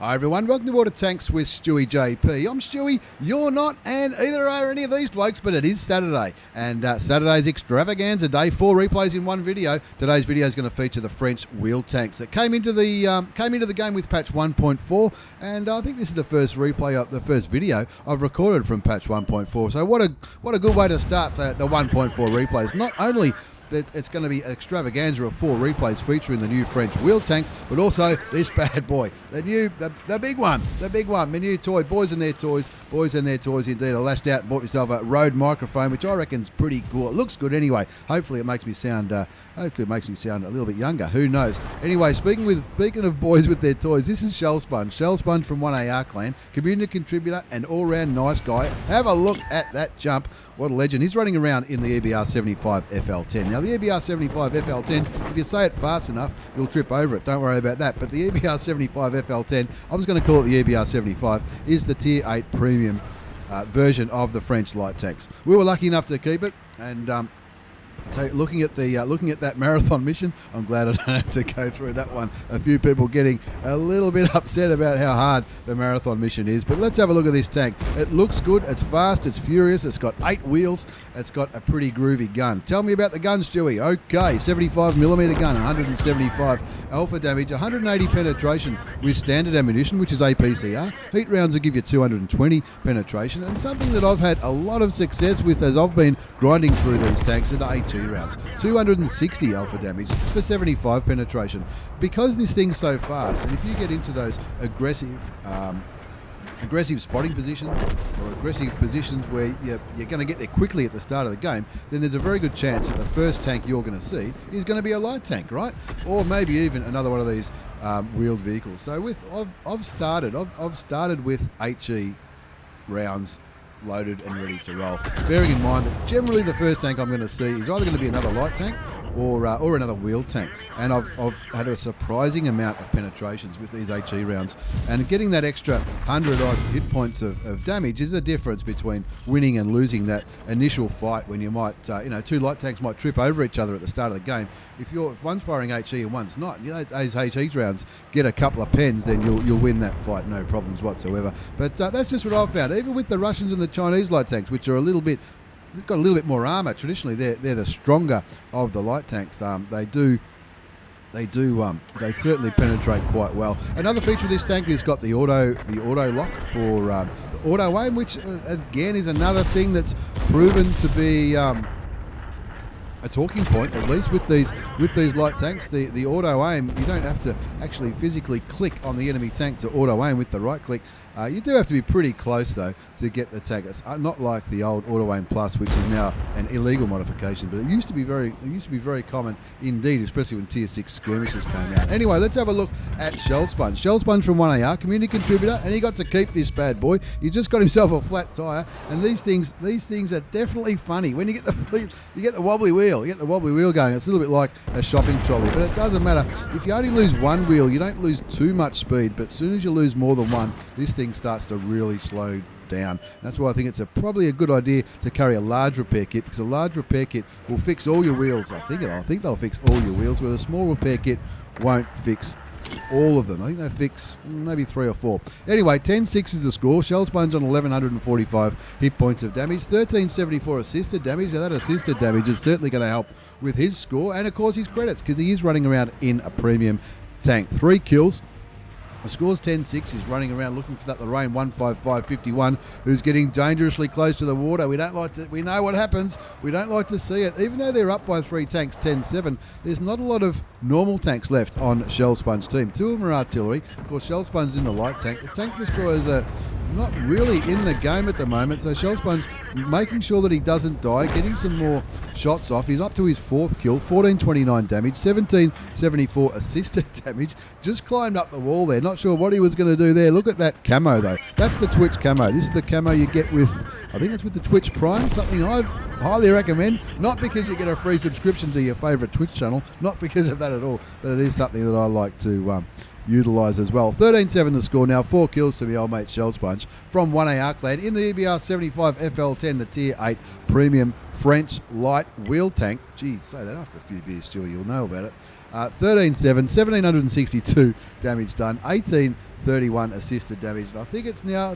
Hi everyone, welcome to WOTCCASIA with stewiejp. I'm Stewie, you're not, and either are any of these blokes, but it is Saturday. And Saturday's Extravaganza day, 4 replays in one video. Today's video is going to feature the French wheel tanks that came into the game with patch 1.4, and I think this is the first replay, the first video I've recorded from patch 1.4. So what a good way to start the 1.4 replays. Not only it's going to be an extravaganza of 4 replays featuring the new French wheel tanks, but also this bad boy, the big one, my new toy. Boys and their toys indeed. I lashed out and bought myself a Rode microphone, which I reckon's pretty cool. It looks good anyway. Hopefully it makes me sound a little bit younger. Who knows? Anyway, speaking of boys with their toys, this is Shellsponge from 1AR clan, community contributor and all-round nice guy. Have a look at that jump. What a legend. He's running around in the EBR 75 FL10. Now, the EBR 75 FL10, if you say it fast enough, you'll trip over it. Don't worry about that. But the EBR 75 FL10, I'm just going to call it the EBR 75, is the Tier 8 premium version of the French light tanks. We were lucky enough to keep it, and looking at that marathon mission, I'm glad I don't have to go through that one. A few people getting a little bit upset about how hard the marathon mission is, but let's have a look at this tank. It looks good, it's fast, it's furious, it's got 8 wheels, it's got a pretty groovy gun. Tell me about the gun, Stewie. Okay, 75mm gun, 175 alpha damage, 180 penetration with standard ammunition, which is APCR. Heat rounds will give you 220 penetration, and something that I've had a lot of success with as I've been grinding through these tanks are the HE rounds. 260 alpha damage for 75 penetration. Because this thing's so fast, and if you get into those aggressive spotting positions or aggressive positions where you're going to get there quickly at the start of the game, then there's a very good chance that the first tank you're going to see is going to be a light tank, right? Or maybe even another one of these wheeled vehicles. So I've started with HE rounds loaded and ready to roll, bearing in mind that generally the first tank I'm going to see is either going to be another light tank or another wheel tank, and I've had a surprising amount of penetrations with these HE rounds, and getting that extra 100 odd hit points of damage is a difference between winning and losing that initial fight when you might 2 light tanks might trip over each other at the start of the game. If one's firing HE and one's not, those HE rounds get a couple of pens, then you'll win that fight, no problems whatsoever. But that's just what I've found. Even with the Russians and the Chinese light tanks, which are they've got a little bit more armour. Traditionally, they're the stronger of the light tanks. They certainly penetrate quite well. Another feature of this tank is got the auto lock for the auto aim, which again is another thing that's proven to be a talking point, at least with these light tanks. The auto aim, you don't have to actually physically click on the enemy tank to auto aim with the right click. You do have to be pretty close though to get the tank. It's not like the old Auto Aim Plus, which is now an illegal modification, but it used to be very common indeed, especially when Tier 6 skirmishes came out. Anyway, let's have a look at Shellsponge. Shellsponge from 1AR, community contributor, and he got to keep this bad boy. He just got himself a flat tire, and these things are definitely funny. When you get the wobbly wheel, going. It's a little bit like a shopping trolley, but it doesn't matter. If you only lose one wheel, you don't lose too much speed, but as soon as you lose more than one, this thing starts to really slow down. That's why I think it's probably a good idea to carry a large repair kit, because a large repair kit will fix all your wheels. I think they'll fix all your wheels, where a small repair kit won't fix all of them. I think they fix maybe 3 or 4. Anyway, 10-6 is the score. Shellsponge on 1145 hit points of damage, 1374 assisted damage. Now that assisted damage is certainly going to help with his score, and of course his credits, because he is running around in a premium tank. 3 kills. The score's 10-6. He's running around looking for that Lorraine 15551, who's getting dangerously close to the water. We know what happens. We don't like to see it. Even though they're up by 3 tanks, 10-7, there's not a lot of normal tanks left on Shellsponge's team. 2 of them are artillery. Of course, Shellsponge's in the light tank. The tank destroyers are not really in the game at the moment, so Shellsponge's making sure that he doesn't die, getting some more shots off. He's up to his 4th kill, 1429 damage, 1774 assisted damage. Just climbed up the wall there. Not sure what he was going to do there. Look at that camo though. That's the Twitch camo. This is the camo you get with, I think it's with the Twitch Prime, something I highly recommend. Not because you get a free subscription to your favourite Twitch channel, not because of that at all, but it is something that I like to utilise as well. 13-7 the score now, 4 kills to the old mate Shellsponge from 1AR clan in the EBR 75 FL10, the Tier 8 premium French light wheel tank. Gee, say that after a few beers, Stewie, you'll know about it. 13-7, 1,762 damage done, 1831 assisted damage. And I think it's now,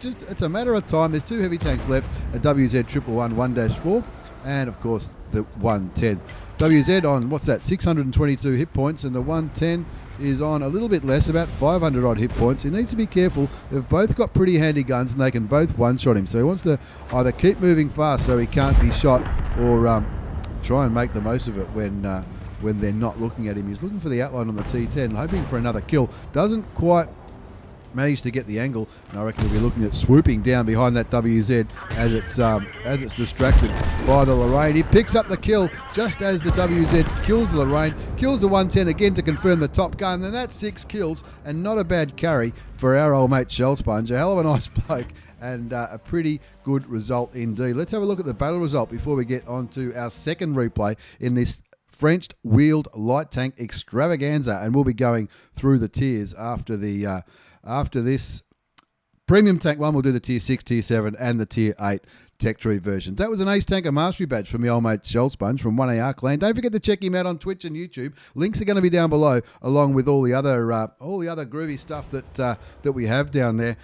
it's a matter of time. There's 2 heavy tanks left, a WZ111 1-4, and of course the 110. WZ on, what's that, 622 hit points, and the 110 is on a little bit less, about 500 odd hit points. He needs to be careful. They've both got pretty handy guns and they can both one-shot him. So he wants to either keep moving fast so he can't be shot, or try and make the most of it when they're not looking at him. He's looking for the outline on the T10, hoping for another kill. Doesn't quite manage to get the angle, and I reckon we'll be looking at swooping down behind that WZ as it's distracted by the Lorraine. He picks up the kill just as the WZ kills the Lorraine, kills the 110 again to confirm the top gun, and that's 6 kills, and not a bad carry for our old mate Shell Sponge. A hell of a nice bloke, and a pretty good result indeed. Let's have a look at the battle result before we get on to our second replay in this French wheeled light tank extravaganza, and we'll be going through the tiers after this premium tank one. We'll do the tier 6, tier 7 and the tier 8 Tech Tree version. That was an Ace Tanker Mastery badge from my old mate Shell Sponge from 1AR Clan. Don't forget to check him out on Twitch and YouTube. Links are going to be down below, along with all the other groovy stuff that we have down there.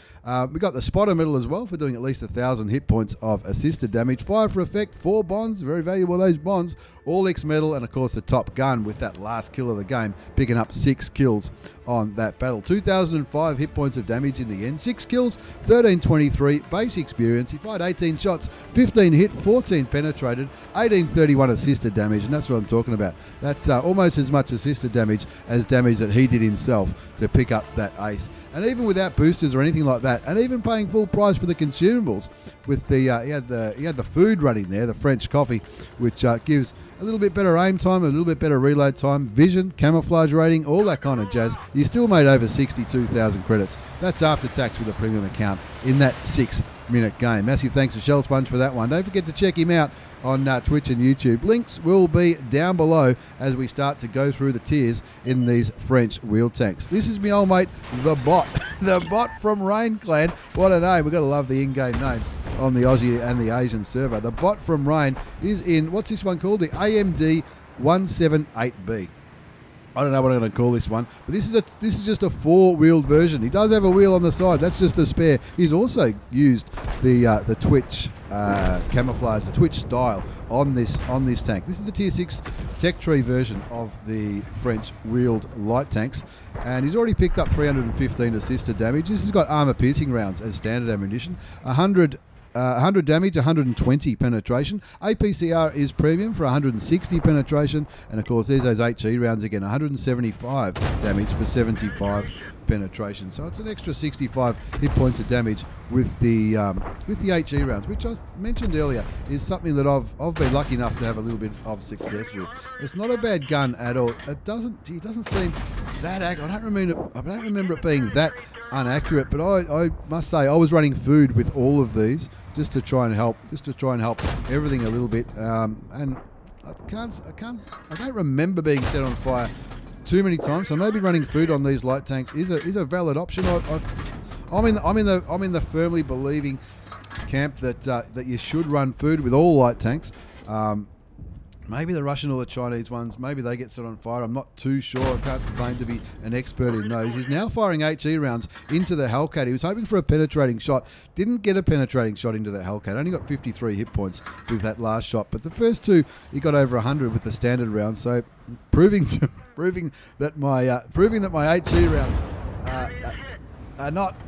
We got the spotter medal as well for doing at least 1,000 hit points of assisted damage. Fire for effect, 4 bonds, very valuable those bonds. All X medal, and of course the top gun with that last kill of the game, picking up 6 kills on that battle. 2,005 hit points of damage in the end. 6 kills, 1323 base experience. He fired 18 shots, 15 hit, 14 penetrated, 1831 assisted damage, and that's what I'm talking about. That's almost as much assisted damage as damage that he did himself to pick up that ace. And even without boosters or anything like that, and even paying full price for the consumables, with the he had the food running there, the French coffee, which gives a little bit better aim time, a little bit better reload time, vision, camouflage rating, all that kind of jazz. You still made over 62,000 credits. That's after tax with a premium account in that 6-minute game. Massive thanks to Shell Sponge for that one. Don't forget to check him out on Twitch and YouTube. Links will be down below as we start to go through the tiers in these French wheel tanks. This is me old mate, the Bot. The Bot from Rain Clan. What a name. We've got to love the in-game names on the Aussie and the Asian server. The Bot from Rain is in, what's this one called? The AMD 178B. I don't know what I'm going to call this one, but this is just a 4-wheeled version. He does have a wheel on the side. That's just the spare. He's also used the Twitch camouflage, the Twitch style on this tank. This is the tier 6 Tech Tree version of the French wheeled light tanks, and he's already picked up 315 assisted damage. This has got armor piercing rounds as standard ammunition, 100 damage, 120 penetration. APCR is premium for 160 penetration, and of course there's those HE rounds again, 175 damage for 75 penetration. So it's an extra 65 hit points of damage with the HE rounds, which I mentioned earlier is something that I've been lucky enough to have a little bit of success with. It's not a bad gun at all. It doesn't seem that accurate. I don't remember it being that inaccurate, but I must say I was running food with all of these just to try and help everything a little bit, and I don't remember being set on fire too many times, so maybe running food on these light tanks is a valid option. I'm in the firmly believing camp that you should run food with all light tanks. Maybe the Russian or the Chinese ones, maybe they get set on fire. I'm not too sure. I can't claim to be an expert in those. He's now firing HE rounds into the Hellcat. He was hoping for a penetrating shot. Didn't get a penetrating shot into the Hellcat. Only got 53 hit points with that last shot. But the first two, he got over 100 with the standard round. So proving that my HE rounds are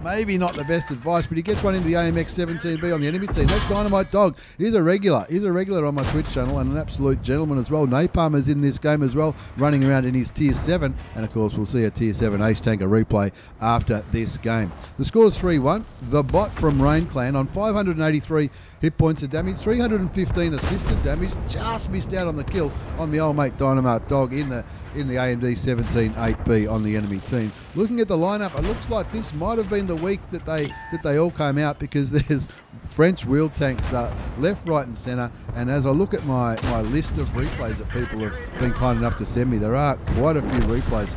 maybe not the best advice, but he gets one into the AMX-17B on the enemy team. That's Dynamite Dog. He's a regular on my Twitch channel and an absolute gentleman as well. Napalm is in this game as well, running around in his tier 7, and of course we'll see a tier 7 Ace Tanker replay after this game. The score's 3-1. The Bot from Rain Clan on 583 hit points of damage, 315 assisted damage, just missed out on the kill on the old mate Dynamite Dog in the AMD 17-8B on the enemy team. Looking at the lineup, it looks like this might have been the week that they all came out, because there's French wheel tanks left, right and centre, and as I look at my list of replays that people have been kind enough to send me, there are quite a few replays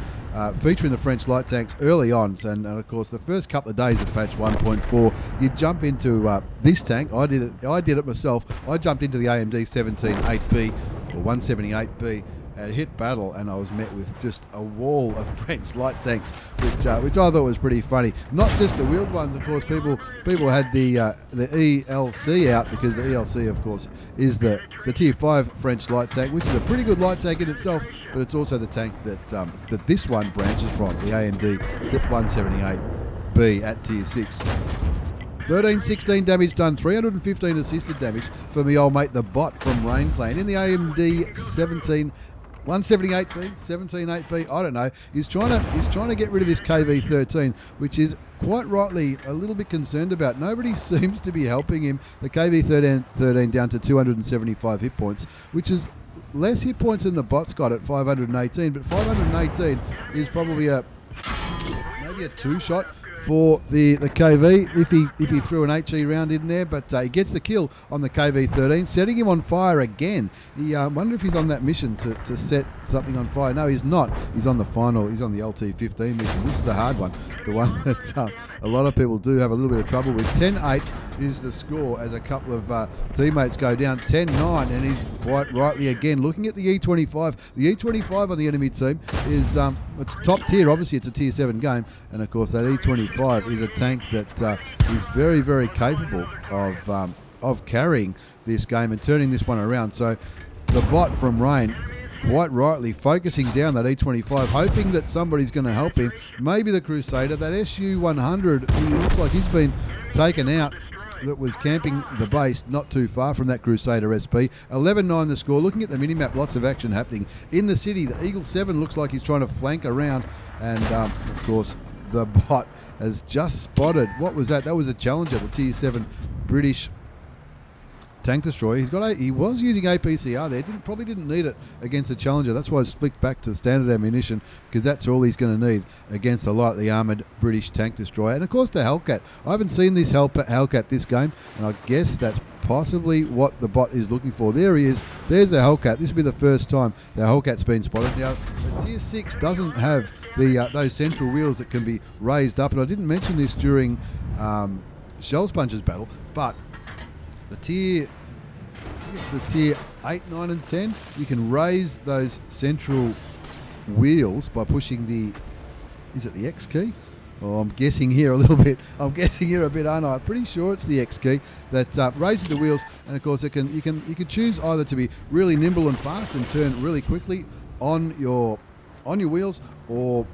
featuring the French light tanks early on, and of course the first couple of days of patch 1.4 you jump into this tank. I did it myself. I jumped into the AMD 17-8B or 178B, and hit battle, and I was met with just a wall of French light tanks, which I thought was pretty funny. Not just the wheeled ones, of course. People had the ELC out, because the ELC, of course, is the Tier 5 French light tank, which is a pretty good light tank in itself, but it's also the tank that this one branches from, the AMD 178B at Tier 6. 1316 damage done, 315 assisted damage for me old mate the bot from Rain Clan in the AMD 178B, 178B, I don't know. He's trying to get rid of this KV13, which is quite rightly a little bit concerned about. Nobody seems to be helping him. The KV13 down to 275 hit points, which is less hit points than the bot's got at 518, but 518 is probably maybe a two-shot for the KV if he threw an HE round in there, but he gets the kill on the KV13, setting him on fire again. I wonder if he's on that mission to set something on fire. No, he's not. He's on the LT15 mission. This is the hard one, the one that a lot of people do have a little bit of trouble with. 10-8 is the score as a couple of teammates go down. 10-9, and he's quite rightly again looking at the E25. The E25 on the enemy team is it's top tier. Obviously, it's a Tier 7 game, and of course that E25 is a tank that is very, very capable of carrying this game and turning this one around. So the bot from Rain, quite rightly focusing down that E25, hoping that somebody's going to help him. Maybe the Crusader, that SU-100, he looks like he's been taken out, that was camping the base not too far from that Crusader SP. 11-9 the score. Looking at the minimap, lots of action happening in the city. The Eagle 7 looks like he's trying to flank around, and of course the bot has just spotted, what was that? That was a Challenger, the Tier 7 British tank destroyer. He was using APCR there. Probably didn't need it against a Challenger. That's why he's flicked back to the standard ammunition, because that's all he's going to need against a lightly armoured British tank destroyer. And of course the Hellcat. I haven't seen this Hellcat this game, and I guess that's possibly what the bot is looking for. There he is. There's the Hellcat. This will be the first time the Hellcat's been spotted. Now, the Tier 6 doesn't have those central wheels that can be raised up, and I didn't mention this during Shell Sponge's battle, but the Tier 8, 9 and 10, you can raise those central wheels by pushing is it the X key? Oh, I'm guessing here a little bit. I'm guessing here a bit, aren't I? I'm pretty sure it's the X key that raises the wheels, and of course you can choose either to be really nimble and fast and turn really quickly on your wheels, or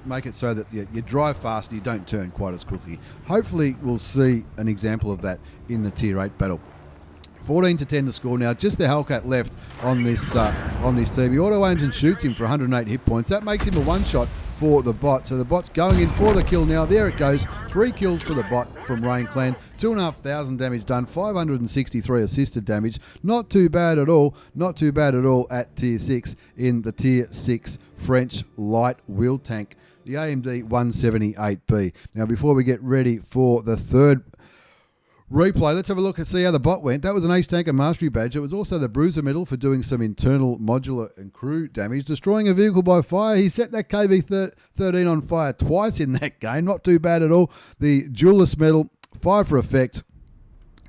make it so that you drive fast and you don't turn quite as quickly. Hopefully we'll see an example of that in the Tier 8 battle. 14-10 the score now. Just the Hellcat left on this team. He auto aims and shoots him for 108 hit points. That makes him a one-shot for the bot. So the bot's going in for the kill now. There it goes. 3 kills for the bot from Rain Clan. 2,500 damage done. 563 assisted damage. Not too bad at all. Not too bad at all at Tier 6 in the Tier 6 French light wheel tank, the AMD 178B. Now, before we get ready for the third replay, let's have a look and see how the bot went. That was an Ace Tanker Mastery Badge. It was also the Bruiser Medal for doing some internal modular and crew damage. Destroying a vehicle by fire. He set that KV-13 on fire twice in that game. Not too bad at all. The Duelist Medal, Fire for Effect.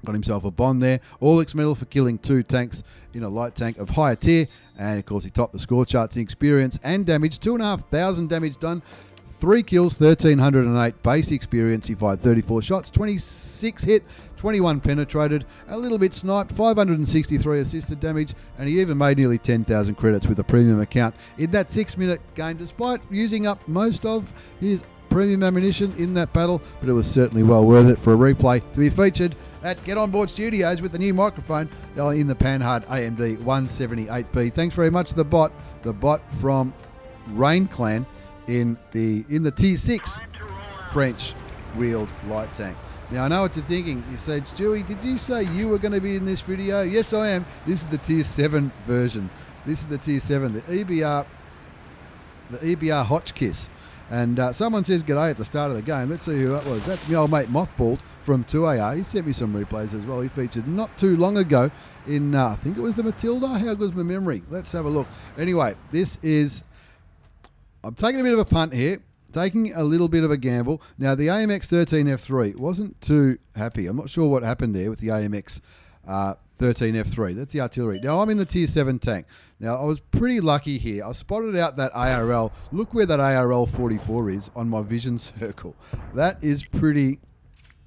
Got himself a bond there. Orlix Medal for killing 2 tanks in a light tank of higher tier. And of course he topped the score charts in experience and damage. 2,500 damage done. 3 kills, 1,308 base experience. He fired 34 shots, 26 hit, 21 penetrated, a little bit sniped, 563 assisted damage, and he even made nearly 10,000 credits with a premium account in that 6-minute game, despite using up most of his premium ammunition in that battle. But it was certainly well worth it for a replay to be featured at Get On Board Studios with the new microphone in the Panhard AMD 178B. Thanks very much to the bot from Rain Clan in the Tier 6 French wheeled light tank. Now I know what you're thinking. You said, Stewie, did you say you were going to be in this video? Yes, I am. This is the Tier 7 version. This is the Tier 7, the EBR Hotchkiss. And someone says g'day at the start of the game. Let's see who that was. That's my old mate Mothballed from 2AR. He sent me some replays as well. He featured not too long ago in, I think it was the Matilda. How good's my memory? Let's have a look. Anyway, I'm taking a bit of a punt here, taking a little bit of a gamble. Now, the AMX 13F3 wasn't too happy. I'm not sure what happened there with the AMX 13F3. That's the artillery. Now, I'm in the Tier 7 tank. Now, I was pretty lucky here. I spotted out that ARL. Look where that ARL 44 is on my vision circle. That is pretty...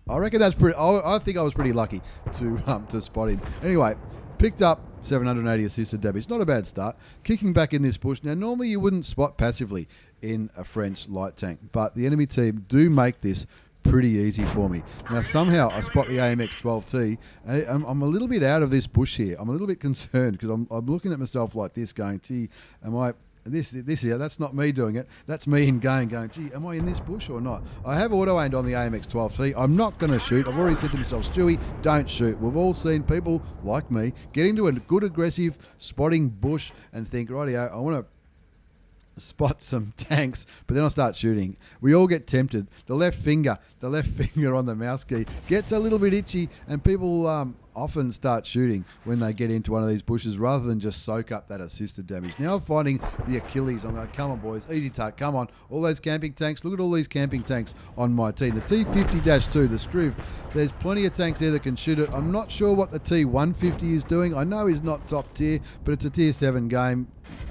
I reckon that's pretty... I think I was pretty lucky to spot him. Anyway, picked up 780 assisted damage. Not a bad start. Kicking back in this bush. Now, normally you wouldn't spot passively in a French light tank, but the enemy team do make this pretty easy for me. Now, somehow I spot the AMX-12T, and I'm a little bit out of this bush here. I'm a little bit concerned because I'm looking at myself like this going, gee, am I... This here, that's not me doing it. That's me in going, gee, am I in this bush or not? I have auto-aimed on the AMX-12T. I'm not going to shoot. I've already said to myself, Stewie, don't shoot. We've all seen people like me get into a good aggressive spotting bush and think, rightio, I want to spot some tanks, but then I start shooting. We all get tempted. The left finger on the mouse key gets a little bit itchy, and people often start shooting when they get into one of these bushes rather than just soak up that assisted damage. Now I'm finding the Achilles. I'm going, come on, boys, easy tuck, come on. All those camping tanks, look at all these camping tanks on my team. The T50-2, the Striv, there's plenty of tanks there that can shoot it. I'm not sure what the T150 is doing. I know he's not top tier, but it's a Tier 7 game.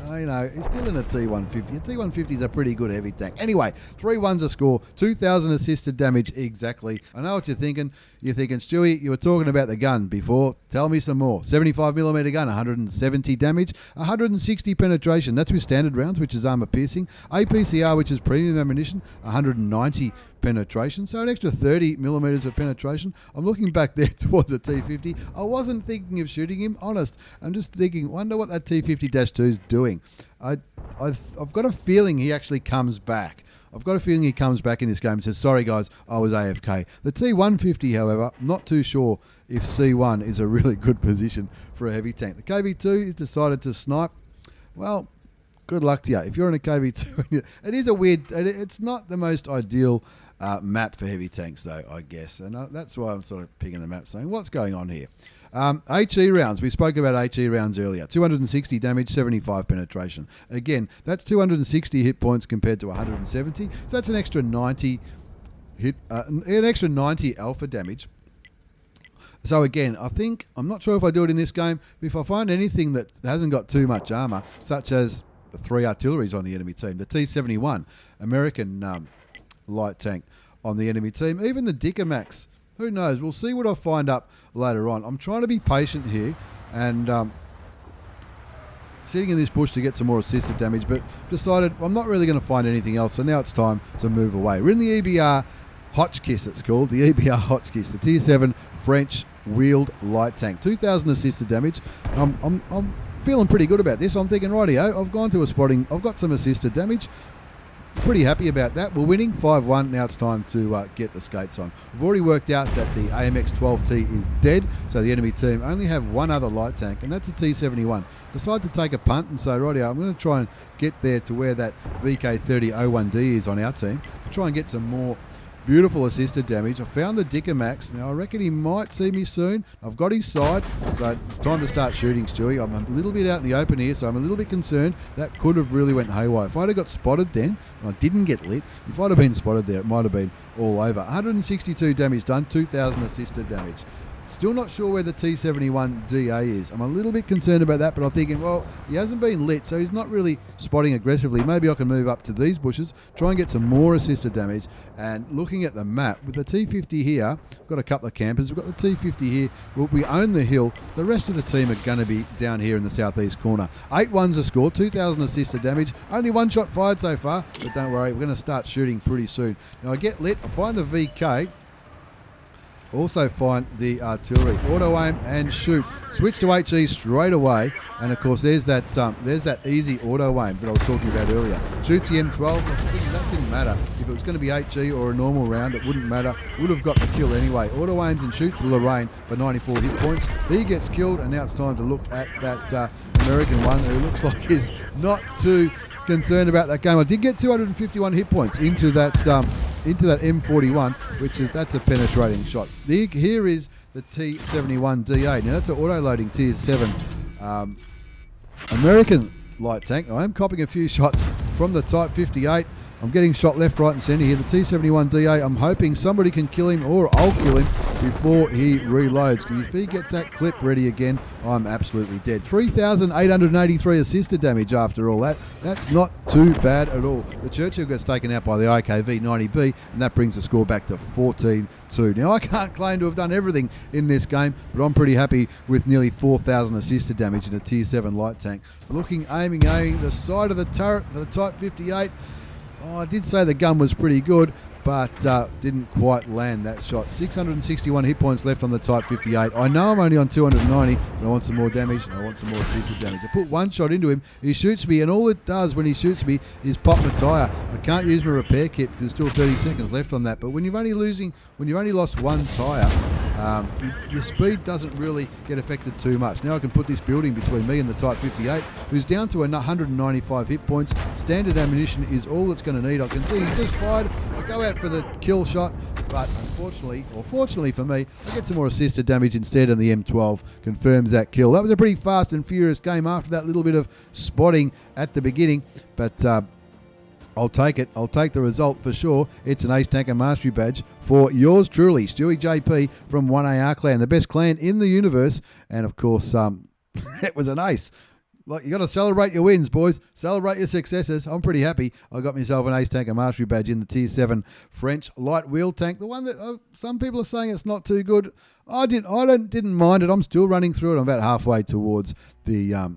You know, he's still in a T150. A T150 is a pretty good heavy tank. Anyway, 3-1's a score, 2,000 assisted damage exactly. I know what you're thinking. You're thinking, Stewie, you were talking about the gun before. Tell me some more. 75mm gun, 170 damage, 160 penetration. That's with standard rounds, which is armor piercing. APCR, which is premium ammunition, 190 penetration, so an extra 30mm of penetration. I'm looking back there towards a T50. I wasn't thinking of shooting him, honest. I'm just thinking, wonder what that T50-2 is doing. I've got a feeling he actually comes back. I've got a feeling he comes back in this game and says, sorry guys, I was AFK. The T150, however, not too sure if C1 is a really good position for a heavy tank. The KV2 has decided to snipe. Well, good luck to you. If you're in a KV2, it is a weird, it's not the most ideal map for heavy tanks though, I guess. And that's why I'm sort of picking the map saying, what's going on here? HE rounds. We spoke about HE rounds earlier. 260 damage, 75 penetration. Again, that's 260 hit points compared to 170. So that's an extra 90 hit, an extra 90 alpha damage. So again, I'm not sure if I do it in this game, but if I find anything that hasn't got too much armor, such as the 3 artilleries on the enemy team, the T71 American light tank on the enemy team, even the Dickermax, who knows? We'll see what I find up later on. I'm trying to be patient here and sitting in this bush to get some more assisted damage, but decided I'm not really going to find anything else, so now it's time to move away. We're in the EBR Hotchkiss, it's called, the EBR Hotchkiss, the Tier 7 French wheeled light tank. 2,000 assisted damage. I'm feeling pretty good about this. I'm thinking, rightio, I've gone to a spotting, I've got some assisted damage. Pretty happy about that. We're winning 5-1. Now it's time to get the skates on. We've already worked out that the AMX-12T is dead, so the enemy team only have one other light tank, and that's a T71. Decide to take a punt and say, rightio, I'm going to try and get there to where that VK3001D is on our team, to try and get some more beautiful assisted damage. I found the Dickermax. Now I reckon he might see me soon. I've got his side, so it's time to start shooting, Stewie. I'm a little bit out in the open here, so I'm a little bit concerned. That could have really went haywire. If I'd have got spotted then, and I didn't get lit, if I'd have been spotted there, it might have been all over. 162 damage done, 2,000 assisted damage. Still not sure where the T71 DA is. I'm a little bit concerned about that, but I'm thinking, well, he hasn't been lit, so he's not really spotting aggressively. Maybe I can move up to these bushes, try and get some more assisted damage. And looking at the map, with the T50 here, we've got a couple of campers. We've got the T50 here. We own the hill. The rest of the team are going to be down here in the southeast corner. 8-1's a score, 2,000 assisted damage. Only one shot fired so far, but don't worry, we're going to start shooting pretty soon. Now I get lit, I find the VK. Also find the artillery, auto aim and shoot. Switch to HE straight away, and of course there's that easy auto aim that I was talking about earlier. Shoots the M12. That didn't matter if it was going to be HE or a normal round. It wouldn't matter. Would have got the kill anyway. Auto aims and shoots Lorraine for 94 hit points. He gets killed, and now it's time to look at that American one who looks like he's not too concerned about that game. I did get 251 hit points into that M41, that's a penetrating shot. Here is the T71DA. Now that's an auto-loading Tier 7 American light tank. I am copping a few shots from the Type 58. I'm getting shot left, right and centre here. The T71DA, I'm hoping somebody can kill him or I'll kill him before he reloads, because if he gets that clip ready again, I'm absolutely dead. 3,883 assisted damage after all that. That's not too bad at all. The Churchill gets taken out by the IKV 90B, and that brings the score back to 14-2. Now, I can't claim to have done everything in this game, but I'm pretty happy with nearly 4,000 assisted damage in a Tier 7 light tank. Looking, aiming, the side of the turret, the Type 58. Oh, I did say the gun was pretty good, but didn't quite land that shot. 661 hit points left on the Type 58. I know I'm only on 290, but I want some more damage, and I want some more assisted damage. I put one shot into him, he shoots me, and all it does when he shoots me is pop my tyre. I can't use my repair kit because there's still 30 seconds left on that, but when you've only lost one tyre, your speed doesn't really get affected too much. Now I can put this building between me and the Type 58, who's down to 195 hit points. Standard ammunition is all it's going to need. I can see he just fired. I go out for the kill shot, but unfortunately, or fortunately for me, I get some more assisted damage instead, and the M12 confirms that kill. That was a pretty fast and furious game after that little bit of spotting at the beginning, but I'll take it. I'll take the result for sure. It's an Ace Tanker Mastery Badge for yours truly, stewiejp from 1AR Clan, the best clan in the universe, and of course, it was an ace. Like, you got to celebrate your wins, boys. Celebrate your successes. I'm pretty happy. I got myself an Ace Tanker Mastery Badge in the Tier 7 French light wheel tank. The one that some people are saying it's not too good. I didn't mind it. I'm still running through it. I'm about halfway towards the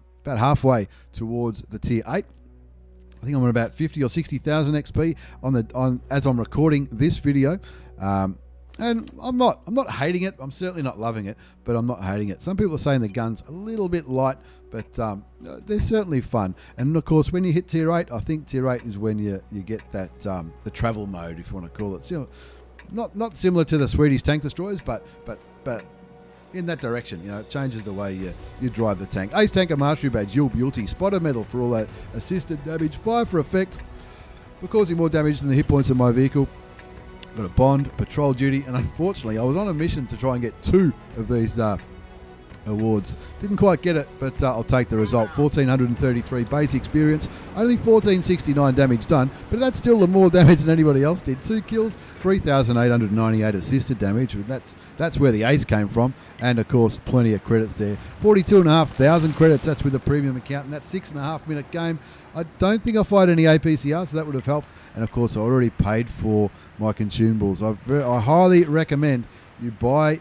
Tier 8. I think I'm on about 50 or 60,000 XP as I'm recording this video. And I'm not hating it. I'm certainly not loving it, but I'm not hating it. Some people are saying the gun's a little bit light, but they're certainly fun. And of course, when you hit Tier 8, I think Tier 8 is when you get that the travel mode, if you want to call it. You know, not similar to the Swedish tank destroyers, but in that direction. You know, it changes the way you drive the tank. Ace Tanker Mastery Badge, Yule Beauty, Spotter Medal for all that assisted damage, 5 for effect, for causing more damage than the hit points of my vehicle. Got a bond, patrol duty, and unfortunately I was on a mission to try and get 2 of these awards. Didn't quite get it, but I'll take the result. 1,433 base experience, only 1,469 damage done, but that's still the more damage than anybody else did. 2 kills, 3,898 assisted damage. That's where the ace came from, and of course plenty of credits there. 42,500 credits, that's with a premium account, and that's 6.5 minute game. I don't think I fired any APCR, so that would have helped, and of course I already paid for my consumables. I highly recommend you buy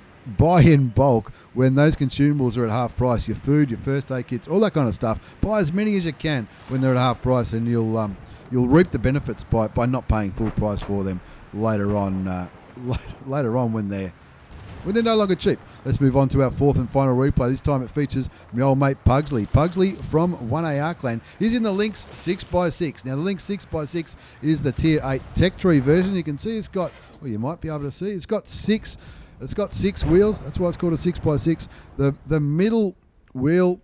in bulk when those consumables are at half price. Your food, your first aid kits, all that kind of stuff. Buy as many as you can when they're at half price, and you'll reap the benefits by not paying full price for them later on when they're no longer cheap. Let's move on to our 4th and final replay. This time it features my old mate Puggsley. Puggsley from 1AR Clan. He's in the Lynx 6x6. Now the Lynx 6x6 is the Tier 8 Tech Tree version. You can see it's got, well, you might be able to see, it's got 6 wheels. That's why it's called a 6x6. The middle wheel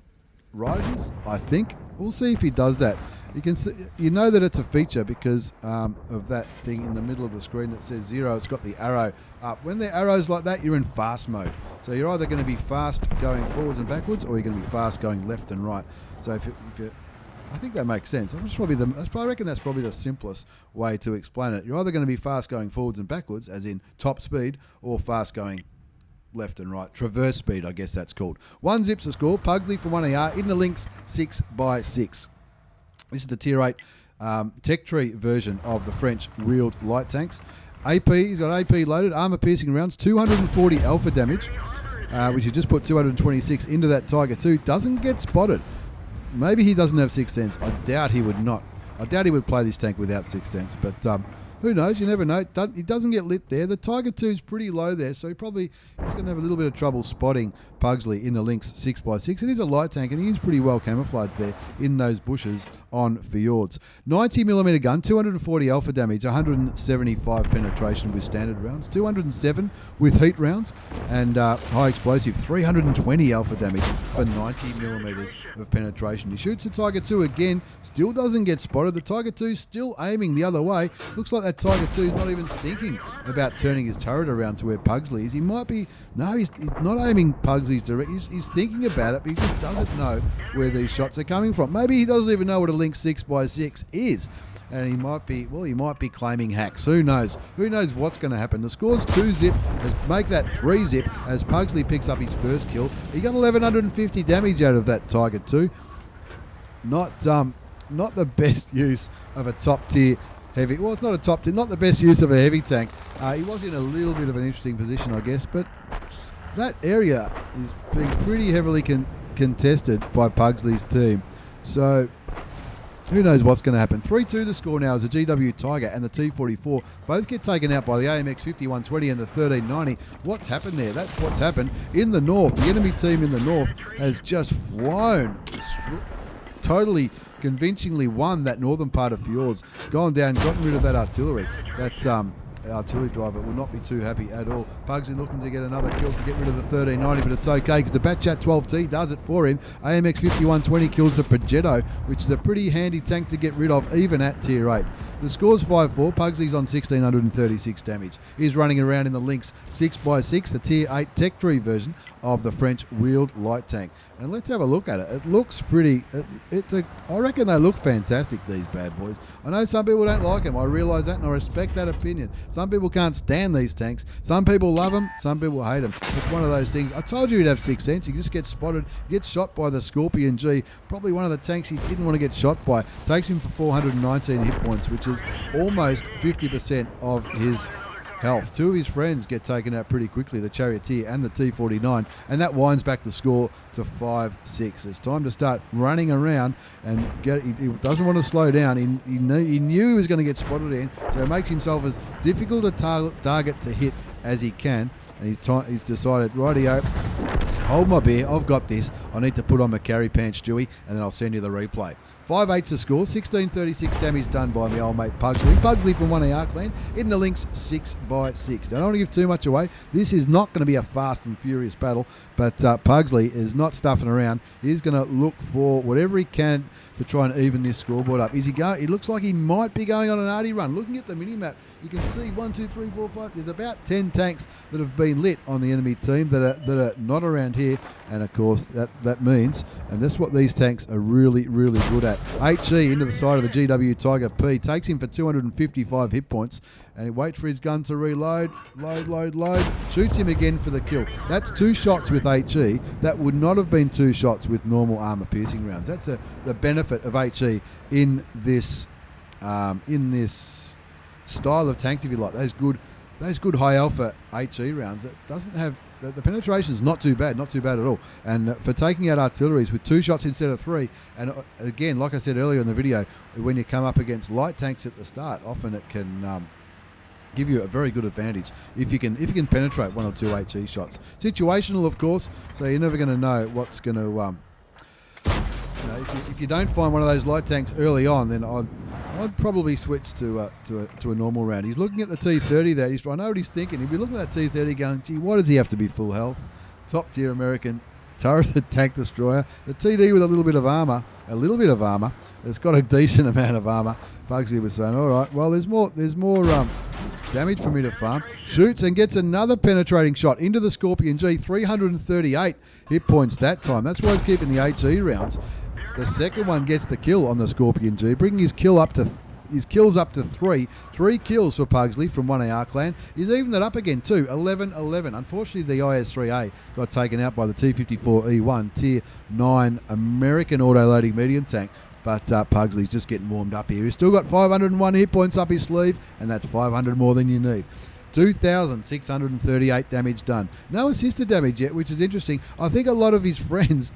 rises, I think. We'll see if he does that. You can see, you know that it's a feature because of that thing in the middle of the screen that says 0. It's got the arrow up. When the arrow's like that, you're in fast mode. So you're either going to be fast going forwards and backwards, or you're going to be fast going left and right. So if you I think that makes sense. I reckon that's probably the simplest way to explain it. You're either going to be fast going forwards and backwards, as in top speed, or fast going left and right. Traverse speed, I guess that's called. 1 zips a score. Puggsley from 1AR in the Lynx 6x6. This is the Tier 8 Tech Tree version of the French wheeled light tanks. AP, he's got AP loaded, armor piercing rounds, 240 alpha damage, which you just put 226 into that Tiger 2. Doesn't get spotted. Maybe he doesn't have 6th sense. I doubt he would not. I doubt he would play this tank without 6th sense, but who knows? You never know. He doesn't get lit there. The Tiger 2 is pretty low there, so he's going to have a little bit of trouble spotting Puggsley in the Lynx 6x6. It is a light tank, and he is pretty well camouflaged there in those bushes on fjords. 90mm gun, 240 alpha damage, 175 penetration with standard rounds, 207 with heat rounds, and high explosive, 320 alpha damage for 90mm of penetration. He shoots the Tiger 2 again, still doesn't get spotted. The Tiger 2 still aiming the other way. Looks like that Tiger 2 is not even thinking about turning his turret around to where Puggsley is. He might be, no, he's not aiming Puggsley's direct. He's thinking about it, but he just doesn't know where these shots are coming from. Maybe he doesn't even know what a Lynx 6x6 is. and he might be claiming hacks. Who knows? Who knows what's going to happen? The score's 2-zip. Make that 3-zip as Puggsley picks up his first kill. He got 1150 damage out of that Tiger 2. Not the best use of a top tier heavy. Well, it's not a top tier. Not the best use of a heavy tank. He was in a little bit of an interesting position, I guess, but that area is being pretty heavily contested by Pugsley's team. So who knows what's going to happen. 3-2 the score now as the GW Tiger and the T44 both get taken out by the AMX 5120 and the 1390. What's happened there? That's what's happened in the north. The enemy team in the north has just flown, totally convincingly won that northern part of Fjords, gone down, gotten rid of that artillery. That artillery driver will not be too happy at all. Pugsy looking to get another kill to get rid of the 1390, but it's okay because the Batchat 12T does it for him. AMX 5120 kills the Progetto, which is a pretty handy tank to get rid of even at tier 8. The score's 5-4. Pugsley's on 1636 damage. He's running around in the Lynx 6x6, the tier 8 Tech Tree version of the French wheeled light tank. And let's have a look at it. It looks pretty... I reckon they look fantastic, these bad boys. I know some people don't like them. I realise that and I respect that opinion. Some people can't stand these tanks. Some people love them. Some people hate them. It's one of those things. I told you he'd have 6th sense. He just gets spotted, gets shot by the Scorpion G. Probably one of the tanks he didn't want to get shot by. Takes him for 419 hit points, which is almost 50% of his health. Two of his friends get taken out pretty quickly, the Charioteer and the T49, and that winds back the score to 5-6. It's time to start running around and he doesn't want to slow down. He knew he was going to get spotted in, so he makes himself as difficult a target to hit as he can, and he's decided, rightio, hold my beer, I've got this. I need to put on my carry pants, Stewie, and then I'll send you the replay. 5-8's the score, 1636 damage done by my old mate Puggsley. Puggsley from 1AR clan in the Lynx 6x6. Now, I don't want to give too much away. This is not going to be a fast and furious battle, but Puggsley is not stuffing around. He's going to look for whatever he can to try and even this scoreboard up. Is he going? It looks like he might be going on an arty run. Looking at the mini-map, you can see 1, 2, 3, 4, 5. There's about 10 tanks that have been lit on the enemy team that are not around here. And of course, that means, and that's what these tanks are really, really good at. HE into the side of the GW Tiger P takes him for 255 hit points, and he waits for his gun to reload. Load. Shoots him again for the kill. That's 2 shots with HE. That would not have been 2 shots with normal armor piercing rounds. That's the benefit of HE in this style of tanks, if you like. Those good high alpha HE rounds. It doesn't have the penetration is not too bad at all. And for taking out artilleries with 2 shots instead of 3, and again, like I said earlier in the video, when you come up against light tanks at the start, often it can give you a very good advantage if you can penetrate 1 or 2 HE shots. Situational, of course, so you're never going to know what's going to. If you don't find one of those light tanks early on, then I'd probably switch to a normal round. He's looking at the T30 there. I know what he's thinking. He'd be looking at that T30 going, gee, why does he have to be full health? Top tier American turreted tank destroyer. The TD with a little bit of armor. It's got a decent amount of armor. Pugsy was saying, all right, well, there's more damage for me to farm. Shoots and gets another penetrating shot into the Scorpion G. 338 hit points that time. That's why he's keeping the HE rounds. The second one gets the kill on the Scorpion G, bringing his kills up to 3. 3 kills for Pugsley from 1AR clan. He's evened it up again too, 11-11. Unfortunately, the IS-3A got taken out by the T54E1 Tier 9 American auto-loading medium tank. But Pugsley's just getting warmed up here. He's still got 501 hit points up his sleeve, and that's 500 more than you need. 2,638 damage done. No assisted damage yet, which is interesting. I think a lot of his friends...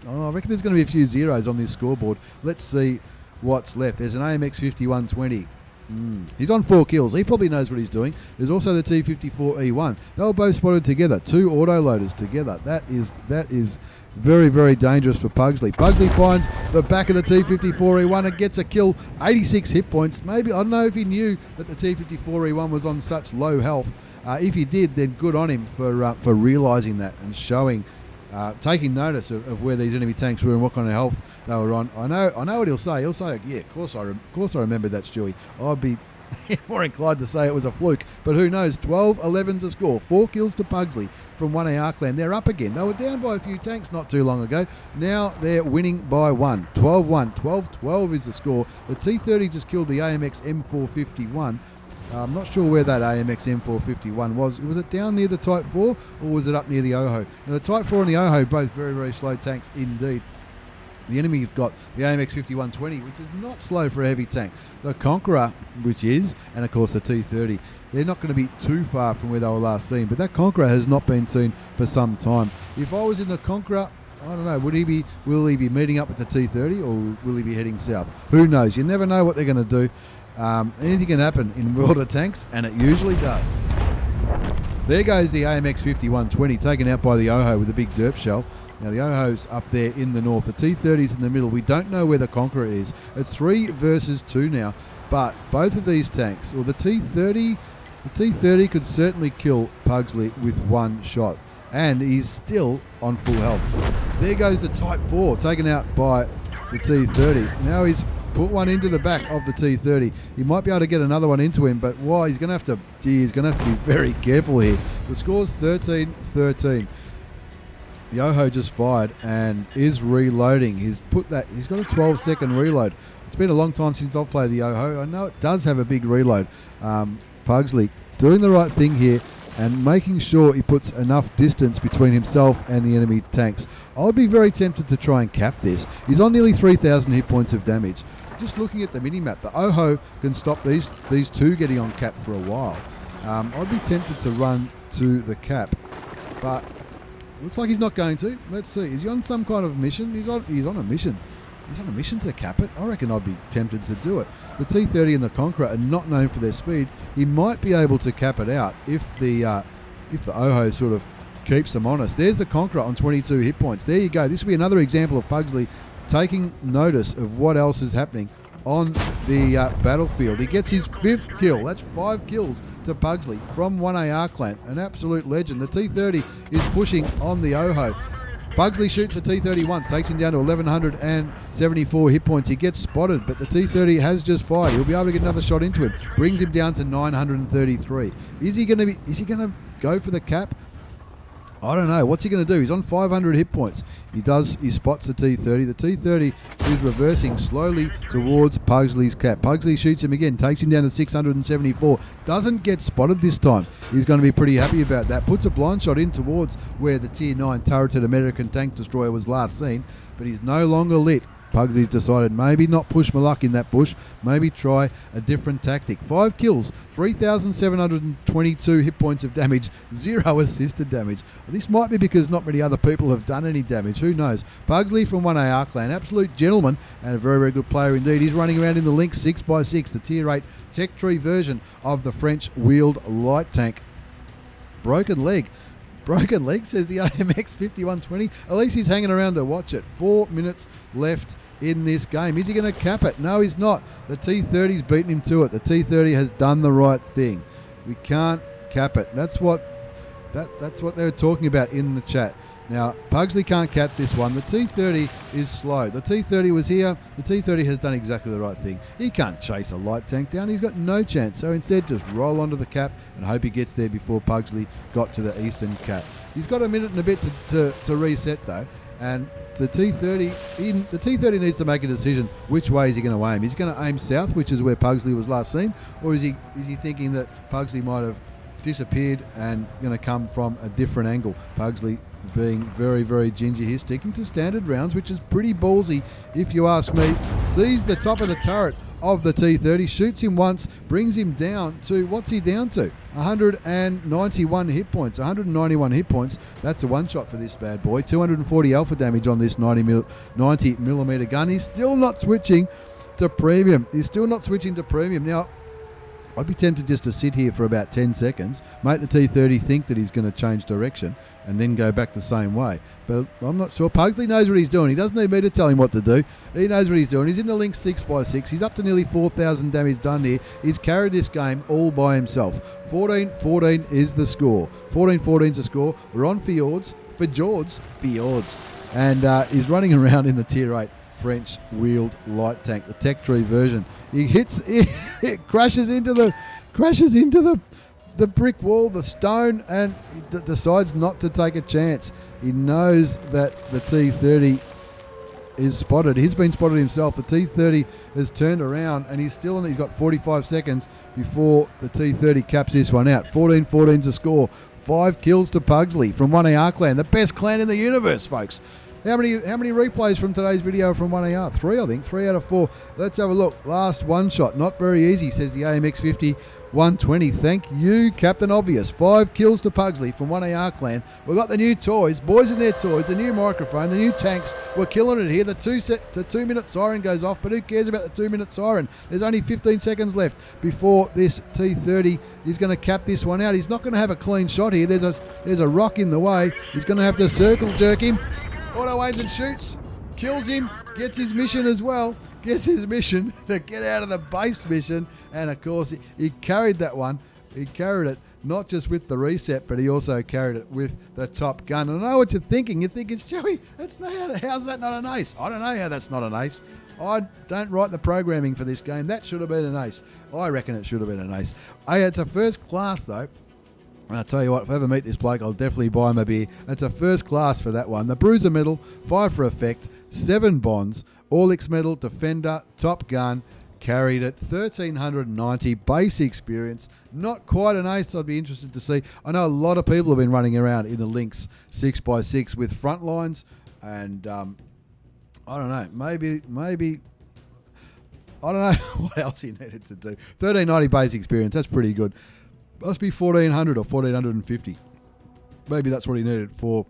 I reckon there's going to be a few zeros on this scoreboard. Let's see what's left. There's an AMX 5120. He's on 4 kills. He probably knows what he's doing. There's also the T54E1. They were both spotted together. 2 autoloaders together. That is very, very dangerous for Pugsley. Pugsley finds the back of the T54E1 and gets a kill. 86 hit points. Maybe, I don't know if he knew that the T54E1 was on such low health. If he did, then good on him for realising that and showing... taking notice of where these enemy tanks were and what kind of health they were on. I know what he'll say. He'll say, yeah, of course I remember that, Stewie. more inclined to say it was a fluke, but who knows. 12-11's a score. 4 kills to Puggsley from 1AR clan. They're up again. They were down by a few tanks not too long ago. Now they're winning by 1. 12-1. 12-12 is the score. The T30 just killed the AMX M451. I'm not sure where that AMX M451 was. Was it down near the Type 4 or was it up near the OHO? Now the Type 4 and the OHO, both very, very slow tanks indeed. The enemy have got the AMX 5120, which is not slow for a heavy tank. The Conqueror, which is, and of course the T30. They're not going to be too far from where they were last seen, but that Conqueror has not been seen for some time. If I was in the Conqueror, I don't know, will he be meeting up with the T30 or will he be heading south? Who knows? You never know what they're going to do. Anything can happen in World of Tanks, and it usually does. There goes the AMX 5120, taken out by the OHO with a big derp shell. Now the OHO's up there in the north. The T30's in the middle. We don't know where the Conqueror is. It's 3 versus 2 now. But both of these tanks, or the T30 could certainly kill Puggsley with 1 shot. And he's still on full health. There goes the Type 4, taken out by the T30. Now he's put one into the back of the T30. He might be able to get another one into him, but why? He's going to have to be very careful here. The score's 13-13. The OHO just fired and is reloading. He's got a 12-second reload. It's been a long time since I've played the OHO. I know it does have a big reload. Puggsley doing the right thing here and making sure he puts enough distance between himself and the enemy tanks. I'd be very tempted to try and cap this. He's on nearly 3,000 hit points of damage. Just looking at the mini-map, the OHO can stop these two getting on cap for a while. I'd be tempted to run to the cap, but looks like he's not going to. Let's see. Is he on some kind of mission? He's on a mission. He's on a mission to cap it. I reckon I'd be tempted to do it. The T30 and the Conqueror are not known for their speed. He might be able to cap it out if the OHO sort of keeps them honest. There's the Conqueror on 22 hit points. There you go. This will be another example of Puggsley taking notice of what else is happening on the battlefield. He gets his 5th kill. That's 5 kills to Puggsley from 1AR clan. An absolute legend. The T30 is pushing on the OHO. Puggsley shoots a T30 once, takes him down to 1,174 hit points. He gets spotted, but the T30 has just fired. He'll be able to get another shot into him. Brings him down to 933. Is he going to go for the cap? I don't know. What's he going to do? He's on 500 hit points. He spots the T30. The T30 is reversing slowly towards Puggsley's cap. Puggsley shoots him again, takes him down to 674. Doesn't get spotted this time. He's going to be pretty happy about that. Puts a blind shot in towards where the Tier 9 turreted American tank destroyer was last seen, but he's no longer lit. Puggsley's decided maybe not push my luck in that bush, maybe try a different tactic. 5 kills, 3,722 hit points of damage, 0 assisted damage. This might be because not many other people have done any damage, who knows. Puggsley from 1AR clan, absolute gentleman and a very, very good player indeed. He's running around in the Lynx 6x6, the Tier 8 Tech Tree version of the French wheeled light tank. Broken leg, says the AMX 5120. At least he's hanging around to watch it. 4 minutes left in this game. Is he going to cap it? No, he's not. The T30's beaten him to it. The T30 has done the right thing. We can't cap it. That's what they were talking about in the chat. Now, Puggsley can't cap this one. The T30 is slow. The T30 was here. The T30 has done exactly the right thing. He can't chase a light tank down. He's got no chance. So instead, just roll onto the cap and hope he gets there before Puggsley got to the eastern cap. He's got a minute and a bit to reset, though. And the T30 needs to make a decision which way is he going to aim. Is he going to aim south, which is where Puggsley was last seen, or is he thinking that Puggsley might have disappeared and going to come from a different angle? Puggsley being very, very ginger here, sticking to standard rounds, which is pretty ballsy if you ask me. Sees the top of the turret of the T30, shoots him once, brings him down to, what's he down to? 191 hit points. 191 hit points. That's a one shot for this bad boy. 240 alpha damage on this 90 millimeter gun. He's still not switching to premium. Now, I'd be tempted just to sit here for about 10 seconds, make the T30 think that he's going to change direction and then go back the same way. But I'm not sure. Pugsley knows what he's doing. He doesn't need me to tell him what to do. He knows what he's doing. He's in the Lynx 6x6. He's up to nearly 4,000 damage done here. He's carried this game all by himself. 14-14 is the score. 14-14 is the score. We're on Fjords. And he's running around in the Tier 8 French wheeled light tank, the Tech Tree version. He hits, it crashes into the brick wall, the stone, and he decides not to take a chance. He knows that the T30 is spotted. He's been spotted himself. The T30 has turned around, and he's got 45 seconds before the T30 caps this one out. 14-14's the score. 5 kills to Puggsley from 1AR clan, the best clan in the universe, folks. How many replays from today's video from 1AR? 3, I think. 3 out of 4. Let's have a look. Last one shot. Not very easy, says the AMX50 120. Thank you, Captain Obvious. 5 kills to Puggsley from 1AR clan. We've got the new toys. Boys in their toys. The new microphone. The new tanks. We're killing it here. The 2-minute siren goes off, but who cares about the 2-minute siren? There's only 15 seconds left before this T30 is going to cap this one out. He's not going to have a clean shot here. There's a rock in the way. He's going to have to circle jerk him. Auto aims and shoots, kills him, gets his mission as well, gets his mission, the get out of the base mission, and of course he carried that one. He carried it not just with the reset, but he also carried it with the top gun. And I know what you're thinking. You're thinking, Joey, how's that not an ace? I don't know how that's not an ace. I don't write the programming for this game. That should have been an ace. I reckon it should have been an ace. It's a first class though. And I'll tell you what, if I ever meet this bloke, I'll definitely buy him a beer. It's a first class for that one. The Bruiser medal, 5 for effect, 7 bonds, Orlix medal, defender, top gun, carried it, 1390 base experience. Not quite an ace. I'd be interested to see. I know a lot of people have been running around in the Lynx 6x6 with front lines, and I don't know, maybe I don't know what else he needed to do. 1390 base experience, that's pretty good. Must be 1400 or 1450. Maybe that's what he needed for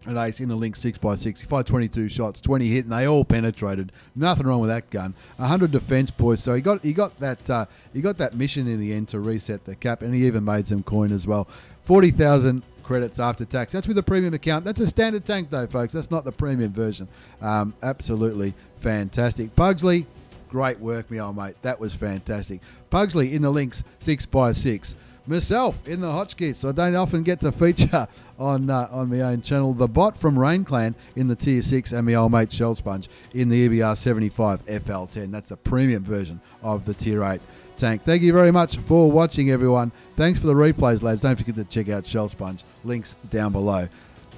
an ace in the Lynx 6x6. He fired 22 shots, 20 hit, and they all penetrated. Nothing wrong with that gun. 100 defense points. So he got that mission in the end to reset the cap, and he even made some coin as well. 40,000 credits after tax. That's with a premium account. That's a standard tank though, folks. That's not the premium version. Absolutely fantastic. Puggsley, great work, me old mate. That was fantastic. Puggsley in the Lynx 6x6. Myself in the Hotchkiss. I don't often get to feature on my own channel. The bot from Rain Clan in the Tier 6, and my old mate Shell Sponge in the EBR 75 FL10. That's the premium version of the Tier 8 tank. Thank you very much for watching, everyone. Thanks for the replays, lads. Don't forget to check out Shell Sponge. Links down below.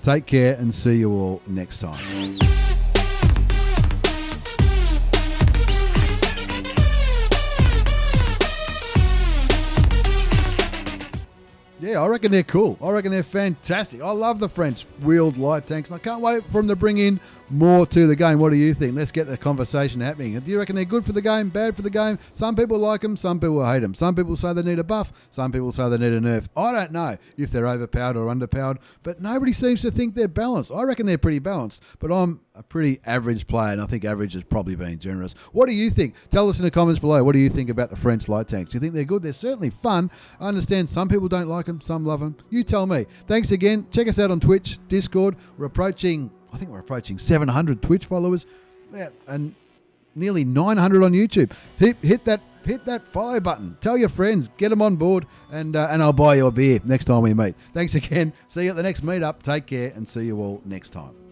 Take care and see you all next time. Yeah, I reckon they're cool. I reckon they're fantastic. I love the French wheeled light tanks, and I can't wait for them to bring in more to the game. What do you think? Let's get the conversation happening. Do you reckon they're good for the game, bad for the game? Some people like them, some people hate them. Some people say they need a buff, some people say they need a nerf. I don't know if they're overpowered or underpowered, but nobody seems to think they're balanced. I reckon they're pretty balanced, but I'm a pretty average player, and I think average is probably being generous. What do you think? Tell us in the comments below. What do you think about the French light tanks? Do you think they're good? They're certainly fun. I understand some people don't like them, some love them. You tell me. Thanks again. Check us out on Twitch, Discord. I think we're approaching 700 Twitch followers, and nearly 900 on YouTube. Hit that follow button. Tell your friends. Get them on board, and I'll buy you a beer next time we meet. Thanks again. See you at the next meetup. Take care, and see you all next time.